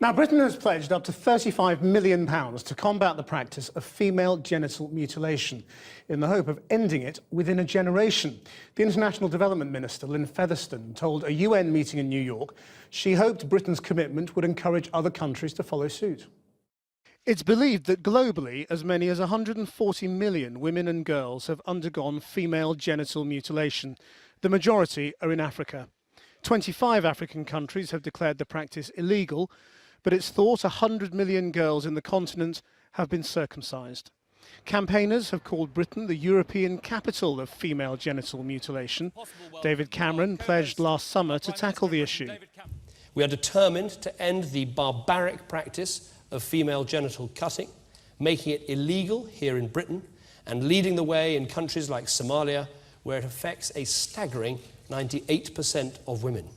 Now, Britain has pledged up to £35 million to combat the practice of female genital mutilation in the hope of ending it within a generation. The International Development Minister, Lynn Featherstone, told a UN meeting in New York she hoped Britain's commitment would encourage other countries to follow suit. It's believed that globally, as many as 140 million women and girls have undergone female genital mutilation. The majority are in Africa. 25 African countries have declared the practice illegal, but it's thought 100 million girls in the continent have been circumcised. Campaigners have called Britain the European capital of female genital mutilation. David Cameron pledged last summer to tackle the issue. We are determined to end the barbaric practice of female genital cutting, making it illegal here in Britain and leading the way in countries like Somalia, where it affects a staggering 98% of women.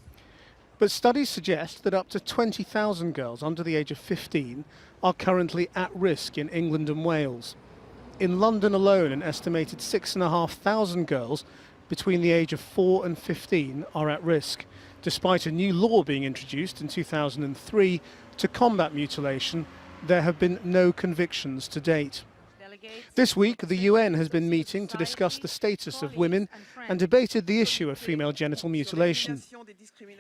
But studies suggest that up to 20,000 girls under the age of 15 are currently at risk in England and Wales. In London alone, an estimated 6,500 girls between the age of 4 and 15 are at risk, despite a new law being introduced in 2003 to combat mutilation. There have been no convictions to date. This week, the UN has been meeting to discuss the status of women and debated the issue of female genital mutilation.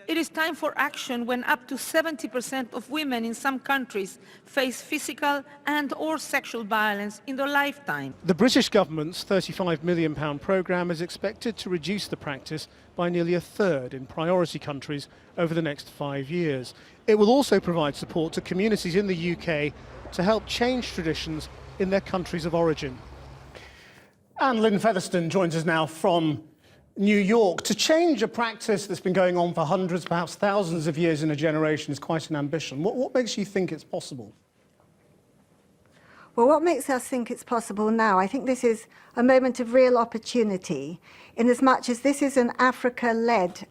It is time for action when up to 70% of women in some countries face physical and/or sexual violence in their lifetime. The British government's £35 million programme is expected to reduce the practice by nearly a third in priority countries over the next 5 years. It will also provide support to communities in the UK to help change traditions in their countries of origin. And Lynn Featherstone joins us now from New York. To change a practice that's been going on for hundreds, perhaps thousands of years in a generation is quite an ambition. What makes you think it's possible? Well, what makes us think it's possible now? I think this is a moment of real opportunity, in as much as this is an Africa-led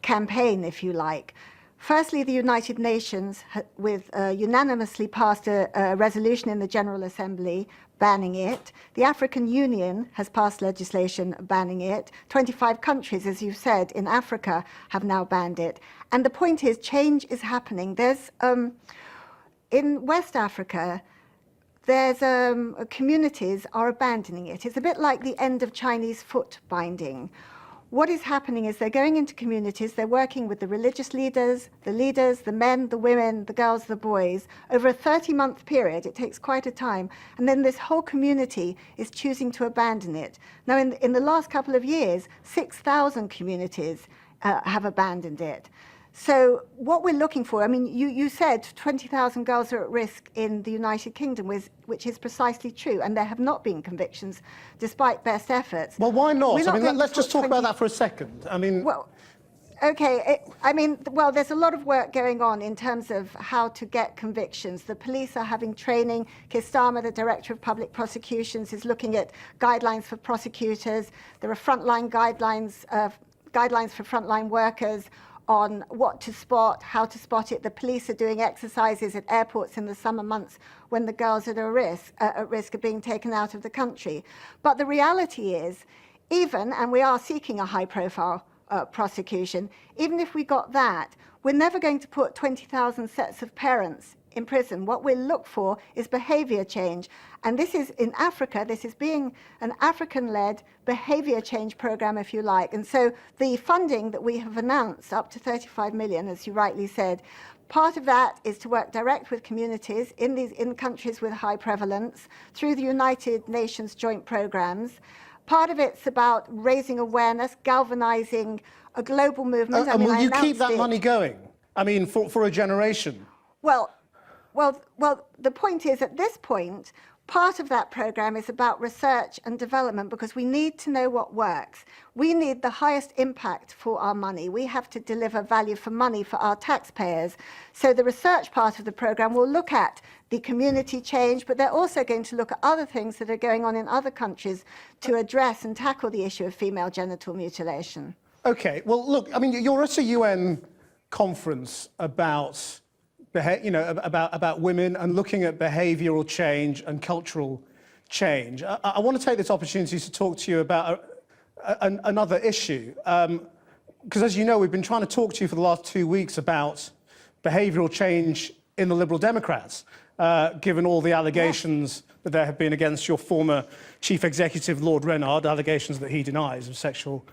campaign, if you like. Firstly, the United Nations unanimously passed a resolution in the General Assembly banning it. The African Union has passed legislation banning it. 25 countries, as you said, in Africa have now banned it. And the point is, change is happening. There's, in West Africa, there's communities are abandoning it. It's a bit like the end of Chinese foot binding. What is happening is they're going into communities, they're working with the religious leaders, the men, the women, the girls, the boys, over a 30-month period. It takes quite a time. And then this whole community is choosing to abandon it. Now, in the last couple of years, 6,000 communities have abandoned it. So what we're looking for, I mean, you said 20,000 girls are at risk in the United Kingdom, which is precisely true, and there have not been convictions, despite best efforts. Well, why not? I mean, let's just talk about that for a second. I mean... Well, okay, well, there's a lot of work going on in terms of how to get convictions. The police are having training. Kistama, the Director of Public Prosecutions, is looking at guidelines for prosecutors. There are frontline guidelines for frontline workers on what to spot, how to spot it. The police are doing exercises at airports in the summer months when the girls are at risk of being taken out of the country. But the reality is, and we are seeking a high-profile prosecution, even if we got that, we're never going to put 20,000 sets of parents in prison. What we'll look for is behavior change. And this is, in Africa, this is being an African-led behavior change program, if you like. And so the funding that we have announced, up to 35 million, as you rightly said, part of that is to work direct with communities in countries with high prevalence through the United Nations joint programs. Part of it's about raising awareness, galvanizing a global movement. And will you keep that money going? I mean, for a generation? Well, the point is, at this point, part of that program is about research and development, because we need to know what works. We need the highest impact for our money. We have to deliver value for money for our taxpayers. So the research part of the program will look at the community change, but they're also going to look at other things that are going on in other countries to address and tackle the issue of female genital mutilation. Okay, well, look, I mean, you're at a UN conference about women and looking at behavioural change and cultural change. I want to take this opportunity to talk to you about another issue, because as you know, we've been trying to talk to you for the last 2 weeks about behavioural change in the Liberal Democrats, given all the allegations that there have been against your former Chief Executive, Lord Reynard, allegations that he denies of sexual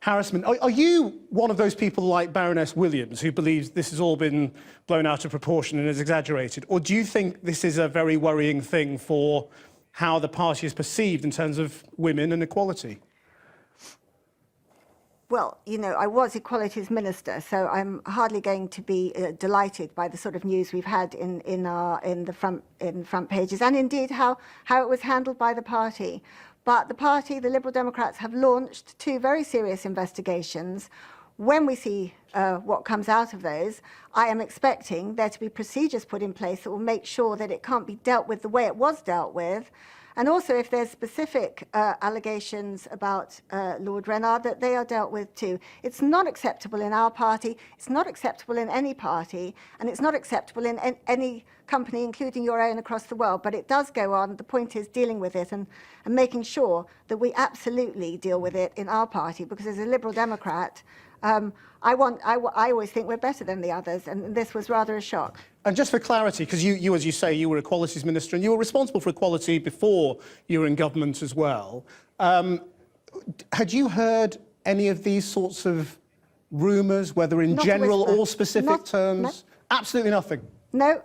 harassment. Are you one of those people like Baroness Williams who believes this has all been blown out of proportion and is exaggerated? Or do you think this is a very worrying thing for how the party is perceived in terms of women and equality? Well, you know, I was Equalities Minister, so I'm hardly going to be delighted by the sort of news we've had in the front pages, and indeed how it was handled by the party. But the party, the Liberal Democrats, have launched 2 very serious investigations. When we see what comes out of those, I am expecting there to be procedures put in place that will make sure that it can't be dealt with the way it was dealt with. And also, if there's specific allegations about Lord Reynard, that they are dealt with too. It's not acceptable in our party, it's not acceptable in any party, and it's not acceptable in any company, including your own, across the world. But it does go on. The point is dealing with it and making sure that we absolutely deal with it in our party, because as a Liberal Democrat, I always think we're better than the others, and this was rather a shock. And just for clarity, because you, as you say, you were Equalities Minister and you were responsible for equality before you were in government as well. Had you heard any of these sorts of rumours, whether in general or specific terms? No. Absolutely nothing? No,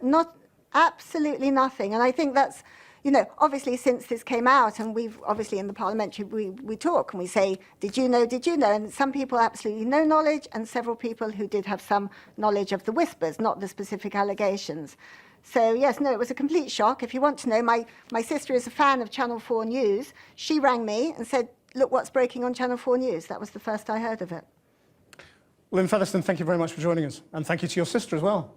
absolutely nothing. And I think that's, you know, obviously since this came out, and we've obviously in the parliamentary, we talk and we say, did you know? And some people absolutely no knowledge, and several people who did have some knowledge of the whispers, not the specific allegations. So yes, no, it was a complete shock. If you want to know, my sister is a fan of Channel 4 News. She rang me and said, look what's breaking on Channel 4 News. That was the first I heard of it. Lynn Featherstone, thank you very much for joining us. And thank you to your sister as well.